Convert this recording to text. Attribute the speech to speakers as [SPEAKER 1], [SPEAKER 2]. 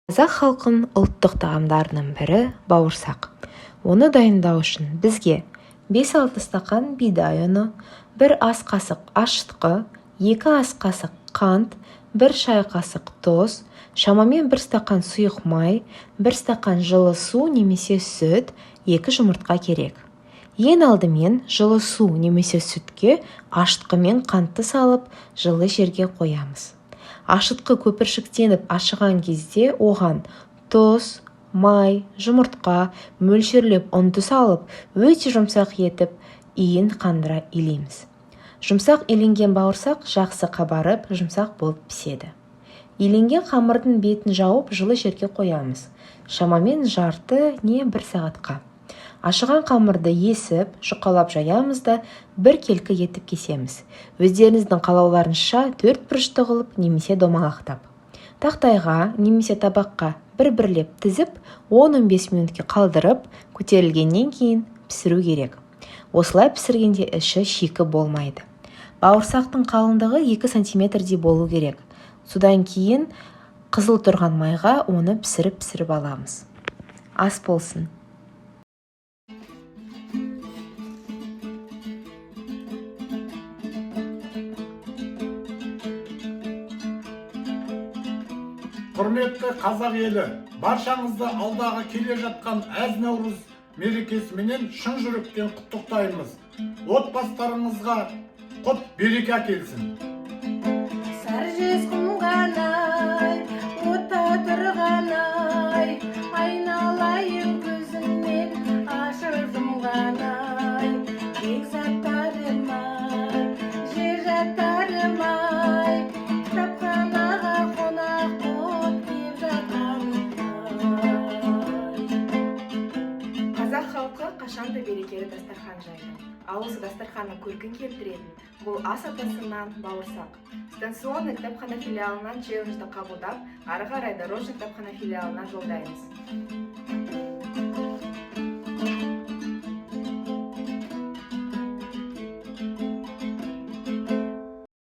[SPEAKER 1] Қазақ халқының ұлттық тағамдарының бірі бауырсақ. Оны дайындау үшін бізге 5-6 стақан бидай ұны, 1 ас қасық ашытқы, 2 ас қасық қант, 1 шай қасық тұз, шамамен 1 стақан сұйық май, 1 стақан жылы су немесе сүт, 2 жұмыртқа керек. Ең алдымен жылы су немесе сүтке ашытқы мен қантты салып, жылы жерге қоямыз. Ашытқы көпіршіктеніп ашыған кезде оған тұз, май, жұмыртқа мөлшерлеп ұнды салып, өте жұмсақ етіп, иін қандыра илейміз. Жұмсақ иленген бауырсақ жақсы қабарып, жұмсақ болып піседі. Иленген қамырдың бетін жауып, жылы жерге қоямыз. Шамамен жарты не 1 сағатқа. Ашыған қамырды есіп, жұқалап жаямыз да 1 келкі етіп кесеміз. Өздеріңіздің қалауларыңызша 4 бұрышты қылып немесе домалақтап. Тақтайға немесе табаққа бір-бірлеп тізіп, 10-15 минутке қалдырып, көтерілгеннен кейін пісіру керек. Осылай пісіргенде іші шикі болмайды. Бауырсақтың қалыңдығы 2 сантиметрдей болу керек. Содан кейін қызыл тұрған майға оны пісіріп аламыз. Ас болсын.
[SPEAKER 2] Құрметті қазақ елі, баршаңызды алдағы келе жатқан әз-наурыз мерекесіменен шын жүректен құттықтаймыз. Отбасыларыңызға құт береке әкелсін.
[SPEAKER 3] Саржез құмғанай, отта тұрғанай, айналайын көзімнен ашыр жұмғанай, бекзаттарым-ай, жер жаттарым-ай, кітапханаға қонақ боп кеп жатқаным-ай.
[SPEAKER 4] Қазақ халқы қашанда берекелі дастархан жайды. Ал осы дастарханның көркін келтіретін бұл ас атасынан бауырсақ. Станционный кітапхана филиалынан челленджді қабылдап, ары қарай Дорожный кітапхана филиалына жолдаймыз.